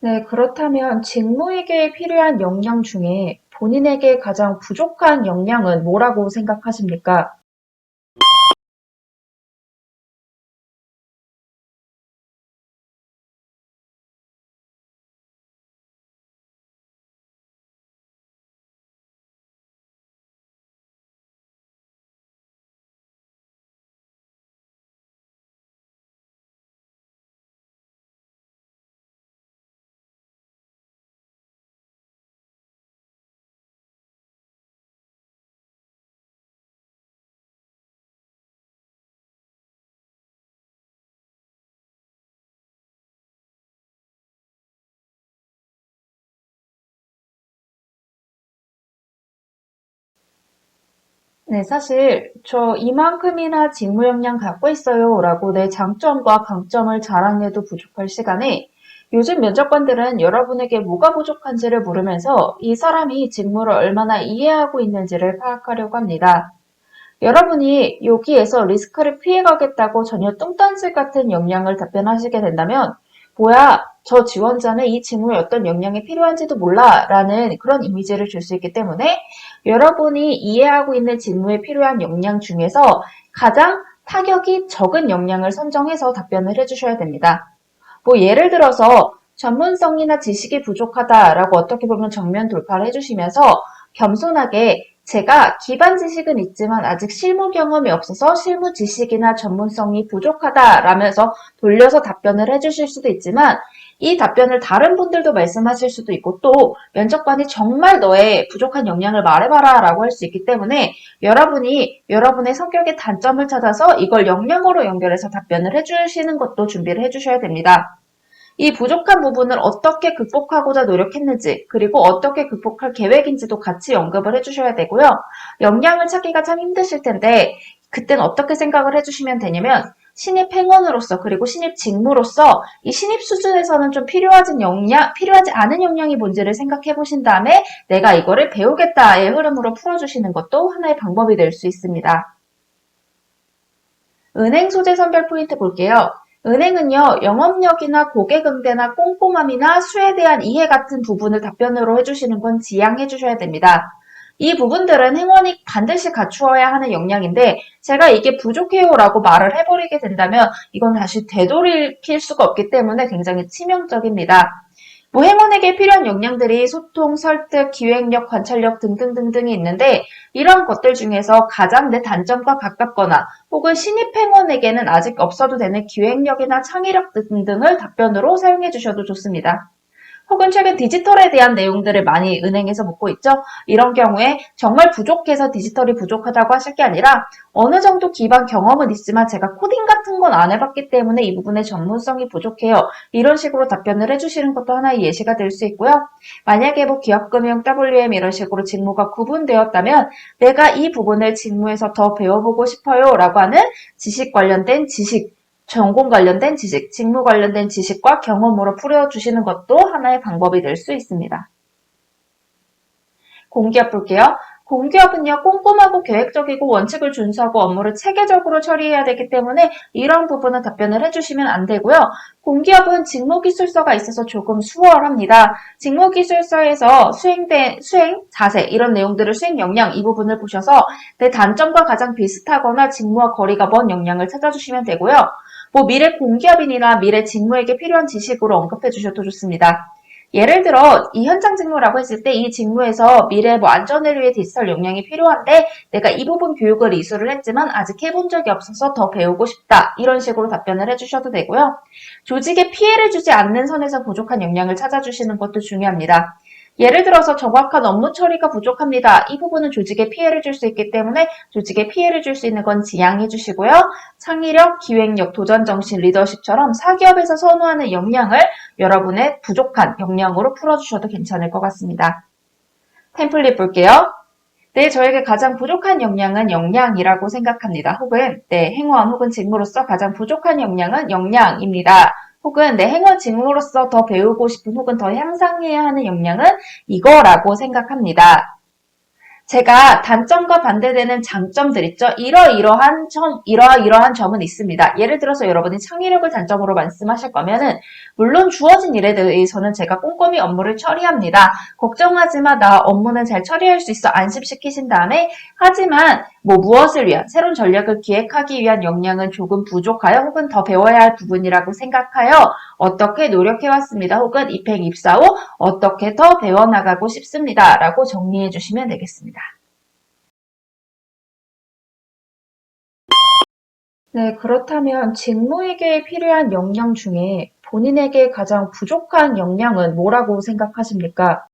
네, 그렇다면 직무에게 필요한 역량 중에 본인에게 가장 부족한 역량은 뭐라고 생각하십니까? 네, 사실 저 이만큼이나 직무 역량 갖고 있어요 라고 내 장점과 강점을 자랑해도 부족할 시간에 요즘 면접관들은 여러분에게 뭐가 부족한지를 물으면서 이 사람이 직무를 얼마나 이해하고 있는지를 파악하려고 합니다. 여러분이 여기에서 리스크를 피해가겠다고 전혀 뚱딴지 같은 역량을 답변하시게 된다면 뭐야, 저 지원자는 이 직무에 어떤 역량이 필요한지도 몰라 라는 그런 이미지를 줄 수 있기 때문에 여러분이 이해하고 있는 직무에 필요한 역량 중에서 가장 타격이 적은 역량을 선정해서 답변을 해주셔야 됩니다. 뭐 예를 들어서 전문성이나 지식이 부족하다라고 어떻게 보면 정면 돌파를 해주시면서 겸손하게 제가 기반 지식은 있지만 아직 실무 경험이 없어서 실무 지식이나 전문성이 부족하다라면서 돌려서 답변을 해주실 수도 있지만 이 답변을 다른 분들도 말씀하실 수도 있고 또 면접관이 정말 너의 부족한 역량을 말해봐라 라고 할 수 있기 때문에 여러분이 여러분의 성격의 단점을 찾아서 이걸 역량으로 연결해서 답변을 해주시는 것도 준비를 해주셔야 됩니다. 이 부족한 부분을 어떻게 극복하고자 노력했는지 그리고 어떻게 극복할 계획인지도 같이 언급을 해주셔야 되고요. 역량을 찾기가 참 힘드실 텐데 그땐 어떻게 생각을 해주시면 되냐면 신입 행원으로서 그리고 신입 직무로서 이 신입 수준에서는 좀 필요하지 않은 역량이 뭔지를 생각해 보신 다음에 내가 이거를 배우겠다의 흐름으로 풀어주시는 것도 하나의 방법이 될 수 있습니다. 은행 소재 선별 포인트 볼게요. 은행은요, 영업력이나 고객 응대나 꼼꼼함이나 수에 대한 이해 같은 부분을 답변으로 해주시는 건 지양해 주셔야 됩니다. 이 부분들은 행원이 반드시 갖추어야 하는 역량인데 제가 이게 부족해요 라고 말을 해버리게 된다면 이건 다시 되돌이킬 수가 없기 때문에 굉장히 치명적입니다. 뭐 행원에게 필요한 역량들이 소통, 설득, 기획력, 관찰력 등등등등이 있는데 이런 것들 중에서 가장 내 단점과 가깝거나 혹은 신입 행원에게는 아직 없어도 되는 기획력이나 창의력 등등을 답변으로 사용해 주셔도 좋습니다. 혹은 최근 디지털에 대한 내용들을 많이 은행에서 묻고 있죠. 이런 경우에 정말 부족해서 디지털이 부족하다고 하실 게 아니라 어느 정도 기반 경험은 있지만 제가 코딩 같은 건 안 해봤기 때문에 이 부분의 전문성이 부족해요. 이런 식으로 답변을 해주시는 것도 하나의 예시가 될 수 있고요. 만약에 뭐 기업금융, WM 이런 식으로 직무가 구분되었다면 내가 이 부분을 직무에서 더 배워보고 싶어요 라고 하는 지식 관련된 지식 전공 관련된 지식, 직무 관련된 지식과 경험으로 풀어주시는 것도 하나의 방법이 될 수 있습니다. 공기업 볼게요. 공기업은요, 꼼꼼하고 계획적이고 원칙을 준수하고 업무를 체계적으로 처리해야 되기 때문에 이런 부분은 답변을 해주시면 안 되고요. 공기업은 직무기술서가 있어서 조금 수월합니다. 직무기술서에서 수행, 자세 이런 내용들을 수행 역량 이 부분을 보셔서 내 단점과 가장 비슷하거나 직무와 거리가 먼 역량을 찾아주시면 되고요. 뭐 미래 공기업인이나 미래 직무에게 필요한 지식으로 언급해 주셔도 좋습니다. 예를 들어 이 현장 직무라고 했을 때 이 직무에서 미래 뭐 안전을 위해 디지털 역량이 필요한데 내가 이 부분 교육을 이수를 했지만 아직 해본 적이 없어서 더 배우고 싶다. 이런 식으로 답변을 해주셔도 되고요. 조직에 피해를 주지 않는 선에서 부족한 역량을 찾아주시는 것도 중요합니다. 예를 들어서 정확한 업무 처리가 부족합니다. 이 부분은 조직에 피해를 줄 수 있기 때문에 조직에 피해를 줄 수 있는 건 지양해 주시고요. 창의력, 기획력, 도전정신, 리더십처럼 사기업에서 선호하는 역량을 여러분의 부족한 역량으로 풀어주셔도 괜찮을 것 같습니다. 템플릿 볼게요. 네, 저에게 가장 부족한 역량은 역량이라고 생각합니다. 혹은 네, 행원 혹은 직무로서 가장 부족한 역량은 역량입니다. 혹은 내 행원 직무로서 더 배우고 싶은 혹은 더 향상해야 하는 역량은 이거라고 생각합니다. 제가 단점과 반대되는 장점들 있죠? 이러이러한 점은 있습니다. 예를 들어서 여러분이 창의력을 단점으로 말씀하실 거면은, 물론 주어진 일에 대해서는 제가 꼼꼼히 업무를 처리합니다. 걱정하지 마, 나 업무는 잘 처리할 수 있어. 안심시키신 다음에, 하지만 뭐 무엇을 위한, 새로운 전략을 기획하기 위한 역량은 조금 부족하여 혹은 더 배워야 할 부분이라고 생각하여 어떻게 노력해왔습니다. 혹은 입사 후 어떻게 더 배워나가고 싶습니다. 라고 정리해 주시면 되겠습니다. 네, 그렇다면 직무에게 필요한 역량 중에 본인에게 가장 부족한 역량은 뭐라고 생각하십니까?